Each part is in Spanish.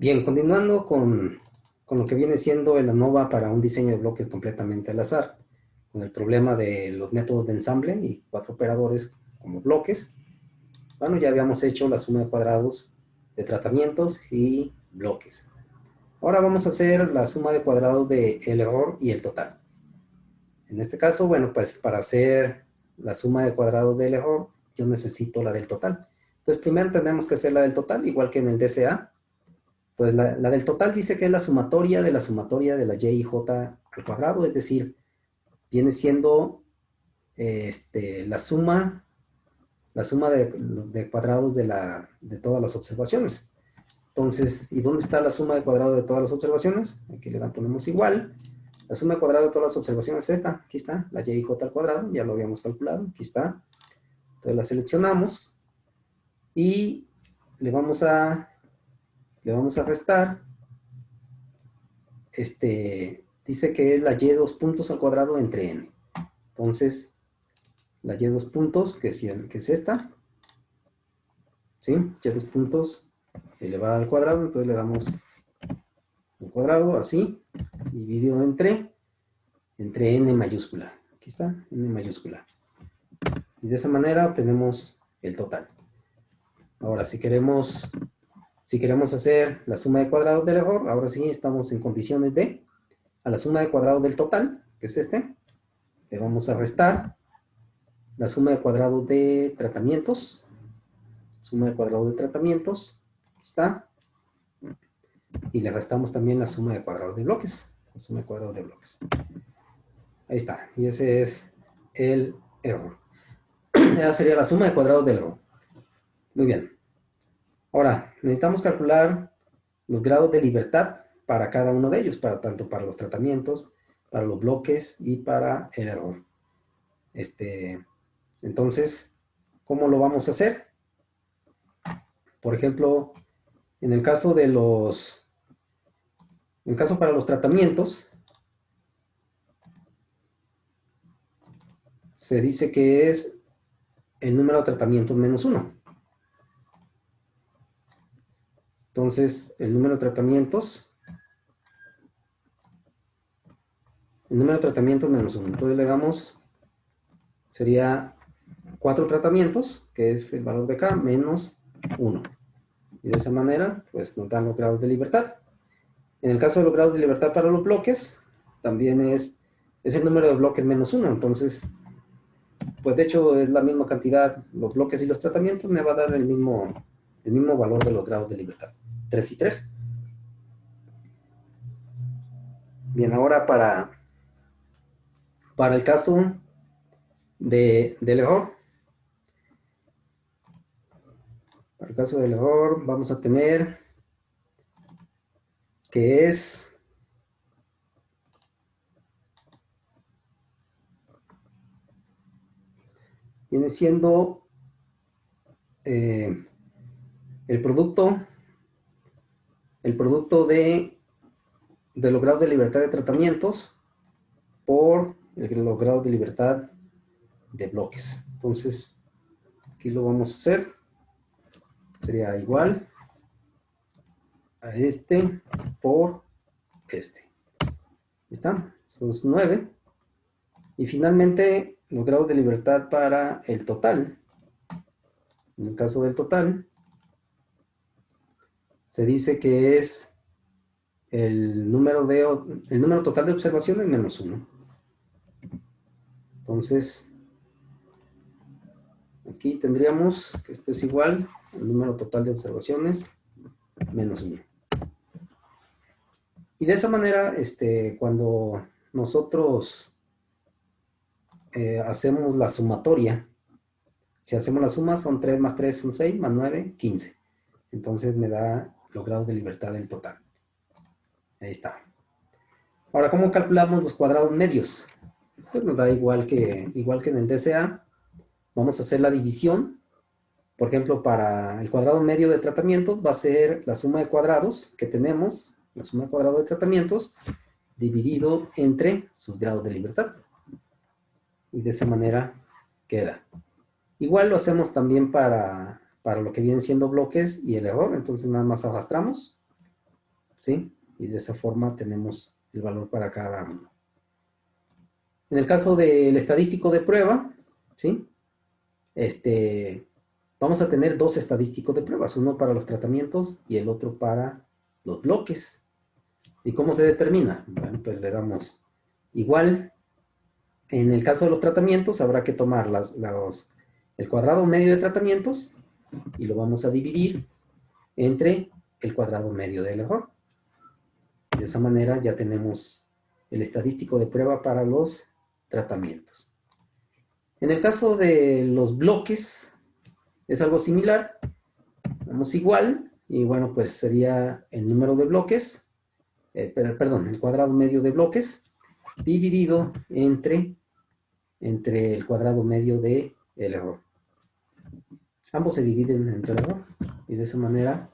Bien, continuando con lo que viene siendo el ANOVA para un diseño de bloques completamente al azar, con el problema de los métodos de ensamble y 4 operadores como bloques. Bueno, ya habíamos hecho la suma de cuadrados de tratamientos y bloques. Ahora vamos a hacer la suma de cuadrados del error y el total. En este caso, bueno, pues para hacer la suma de cuadrados del error, yo necesito la del total. Entonces, primero tenemos que hacer la del total, igual que en el DCA. Pues la del total dice que es la sumatoria de la y j al cuadrado, es decir, viene siendo la suma de cuadrados de todas las observaciones. Entonces, ¿y dónde está la suma de cuadrados de todas las observaciones? Aquí le ponemos igual. La suma de cuadrados de todas las observaciones es esta. Aquí está, la y j al cuadrado, ya lo habíamos calculado, aquí está. Entonces la seleccionamos y le vamos a restar. Dice que es la y 2 puntos al cuadrado entre n. Entonces, la y 2 puntos, que es esta, ¿sí? Y 2 puntos elevada al cuadrado, entonces le damos un cuadrado así, dividido entre n mayúscula. Aquí está, n mayúscula. Y de esa manera obtenemos el total. Ahora, si queremos hacer la suma de cuadrados del error, ahora sí estamos en condiciones de, a la suma de cuadrados del total, que es le vamos a restar la suma de cuadrados de tratamientos, aquí está, y le restamos también la suma de cuadrados de bloques, ahí está, y ese es el error. Esa sería la suma de cuadrados del error. Muy bien. Ahora, necesitamos calcular los grados de libertad para cada uno de ellos, tanto para los tratamientos, para los bloques y para el error. Entonces, ¿cómo lo vamos a hacer? Por ejemplo, en el caso para los tratamientos, se dice que es el número de tratamientos menos 1. Entonces, el número de tratamientos menos 1. Entonces le damos, sería 4 tratamientos, que es el valor de acá, menos 1. Y de esa manera, pues nos dan los grados de libertad. En el caso de los grados de libertad para los bloques, también es el número de bloques menos 1. Entonces, pues de hecho es la misma cantidad, los bloques y los tratamientos me va a dar el mismo valor de los grados de libertad, 3 y 3. Bien, ahora para el caso del error, vamos a tener que viene siendo el producto de los grados de libertad de tratamientos por los grados de libertad de bloques. Entonces, aquí lo vamos a hacer. Sería igual a por ¿Está? Son 9. Y finalmente, los grados de libertad para el total. En el caso del total, se dice que es el número total de observaciones menos 1. Entonces, aquí tendríamos que esto es igual al número total de observaciones menos 1. Y de esa manera, cuando nosotros hacemos la sumatoria, si hacemos la suma, son 3 más 3 son 6, más 9, 15. Entonces me da los grados de libertad del total. Ahí está. Ahora, ¿cómo calculamos los cuadrados medios? Pues nos da igual que en el DCA. Vamos a hacer la división. Por ejemplo, para el cuadrado medio de tratamientos va a ser la suma de cuadrados que tenemos, la suma de cuadrados de tratamientos, dividido entre sus grados de libertad. Y de esa manera queda. Igual lo hacemos también para lo que vienen siendo bloques y el error. Entonces nada más arrastramos ¿sí? Y de esa forma tenemos el valor para cada uno. En el caso del estadístico de prueba, ¿sí? Vamos a tener dos estadísticos de pruebas, uno para los tratamientos y el otro para los bloques. ¿Y cómo se determina? Bueno, pues le damos igual. En el caso de los tratamientos, habrá que tomar el cuadrado medio de tratamientos y lo vamos a dividir entre el cuadrado medio del error. De esa manera ya tenemos el estadístico de prueba para los tratamientos. En el caso de los bloques, es algo similar. Damos igual, y bueno, pues sería el número de bloques, perdón, el cuadrado medio de bloques, dividido entre el cuadrado medio del error. Ambos se dividen entre el error, y de esa manera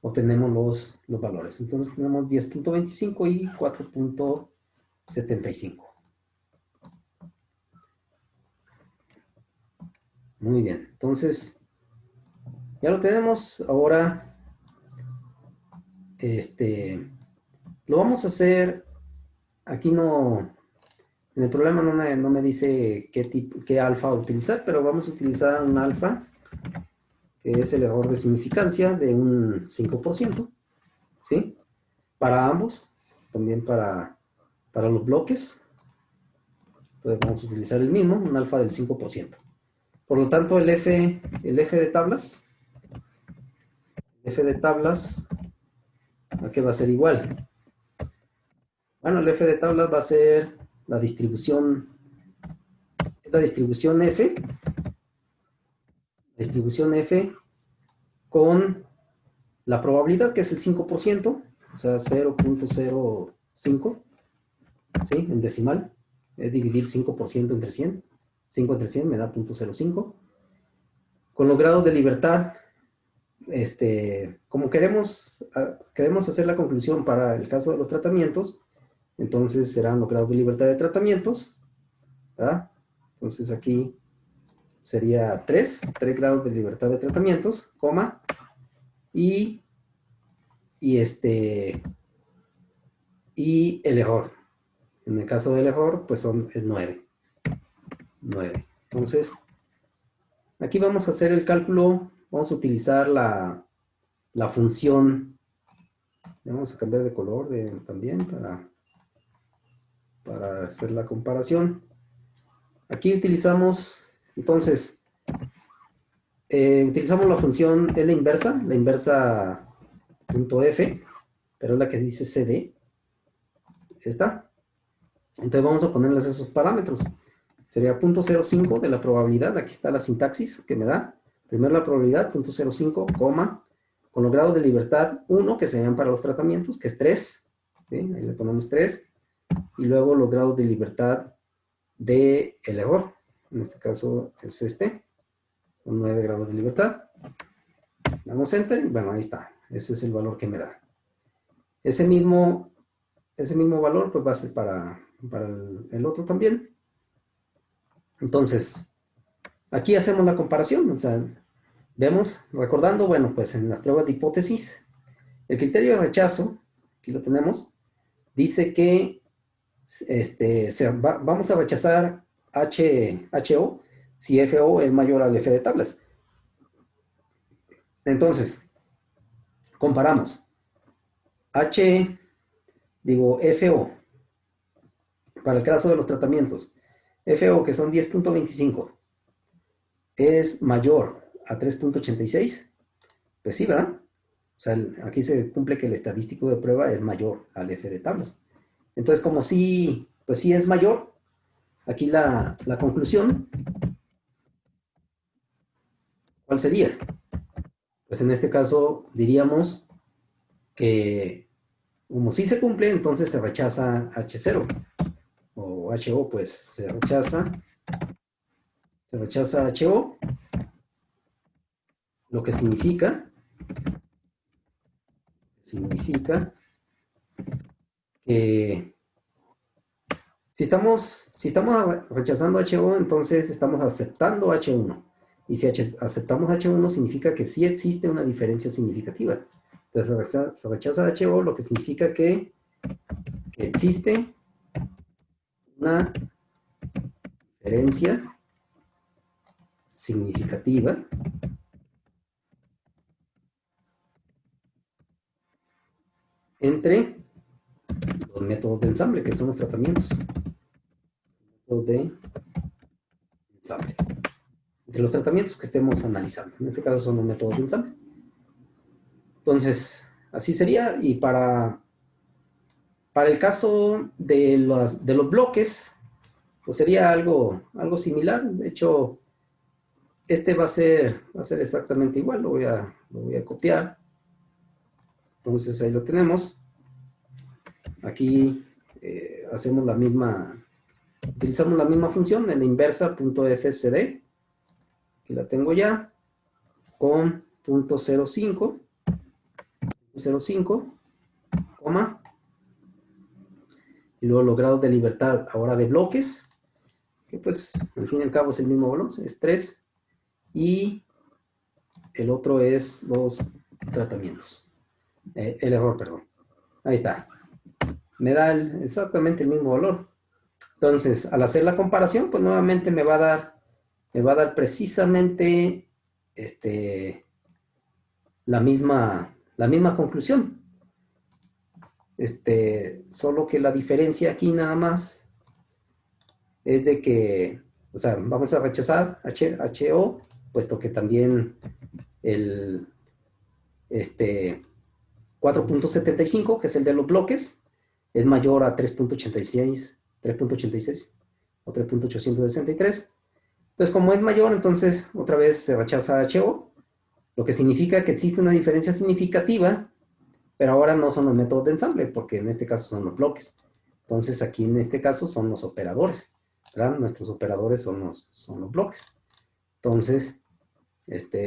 obtenemos los valores. Entonces tenemos 10.25 y 4.75. Muy bien, entonces ya lo tenemos. Ahora lo vamos a hacer. Aquí no, en el problema no me dice qué alfa utilizar, pero vamos a utilizar un alfa, que es el error de significancia de un 5%, ¿sí? Para ambos, también para los bloques. Entonces vamos a utilizar el mismo, un alfa del 5%. Por lo tanto, el F de tablas, ¿a qué va a ser igual? Bueno, el F de tablas va a ser la distribución F con la probabilidad, que es el 5%, o sea, 0.05, ¿sí? En decimal, es dividir 5% entre 100. 5 entre 100 me da 0.05. Con los grados de libertad, como queremos hacer la conclusión para el caso de los tratamientos, entonces serán los grados de libertad de tratamientos, ¿verdad? Entonces aquí sería 3 grados de libertad de tratamientos, coma, y el error. En el caso del error, pues es 9. Entonces, aquí vamos a hacer el cálculo, vamos a utilizar la función. Vamos a cambiar de color también para hacer la comparación. Aquí utilizamos, entonces, utilizamos la función, es la inversa .f, pero es la que dice cd. Esta. Entonces vamos a ponerles esos parámetros. Sería 0.05 de la probabilidad. Aquí está la sintaxis que me da. Primero la probabilidad, 0.05, coma, con los grados de libertad 1, que serían para los tratamientos, que es 3. ¿Sí? Ahí le ponemos 3. Y luego los grados de libertad del error. En este caso es con 9 grados de libertad. Damos Enter. Bueno, ahí está. Ese es el valor que me da. Ese mismo valor pues va a ser para el otro también. Entonces, aquí hacemos la comparación. O sea, vemos, recordando, bueno, pues en las pruebas de hipótesis, el criterio de rechazo, aquí lo tenemos, dice que vamos a rechazar HO si FO es mayor al F de tablas. Entonces, comparamos. FO, para el caso de los tratamientos, FO, que son 10.25, es mayor a 3.86, pues sí, ¿verdad? O sea, aquí se cumple que el estadístico de prueba es mayor al F de tablas. Entonces, como sí, pues sí es mayor, aquí la conclusión, ¿cuál sería? Pues en este caso diríamos que como sí se cumple, entonces se rechaza H0 o HO, pues se rechaza HO, lo que significa que si estamos rechazando HO, entonces estamos aceptando H1. Y si aceptamos H1, significa que sí existe una diferencia significativa. Entonces se rechaza HO, lo que significa que existe una diferencia significativa entre los métodos de ensamble, que son los tratamientos. Métodos de ensamble. Entre los tratamientos que estemos analizando. En este caso son los métodos de ensamble. Entonces, así sería. Y para el caso de los bloques, pues sería algo similar. De hecho, este va a ser exactamente igual. Lo voy a copiar. Entonces ahí lo tenemos. Aquí hacemos la misma, utilizamos la misma función en la inversa.fsd, que la tengo ya, con .05, coma, y luego los grados de libertad ahora de bloques, que pues al fin y al cabo es el mismo valor, es 3, y el otro es los tratamientos, el error, perdón. Ahí está, me da exactamente el mismo valor. Entonces, al hacer la comparación, pues nuevamente me va a dar precisamente la misma conclusión. Solo que la diferencia aquí nada más es de que, o sea, vamos a rechazar HO, puesto que también el 4.75, que es el de los bloques, es mayor a 3.86 o 3.863. Entonces, como es mayor, entonces otra vez se rechaza HO, lo que significa que existe una diferencia significativa, pero ahora no son los métodos de ensamble, porque en este caso son los bloques. Entonces, aquí en este caso son los operadores, ¿verdad? Nuestros operadores son los bloques. Entonces,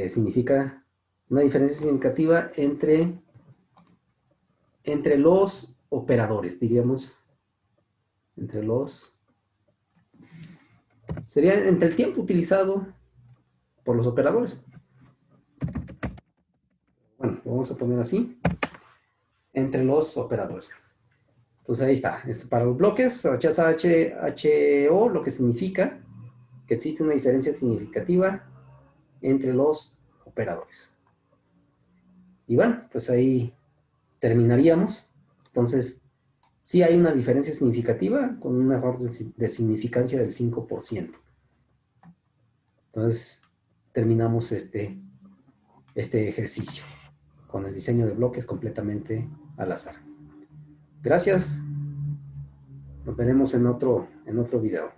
significa una diferencia significativa entre los operadores, diríamos, sería entre el tiempo utilizado por los operadores. Bueno, lo vamos a poner así, entre los operadores. Entonces ahí está, para los bloques, rechaza HO, lo que significa que existe una diferencia significativa entre los operadores. Y bueno, pues ahí terminaríamos. Entonces, sí hay una diferencia significativa con un error de significancia del 5%. Entonces, terminamos este ejercicio con el diseño de bloques completamente al azar. Gracias. Nos veremos en otro video.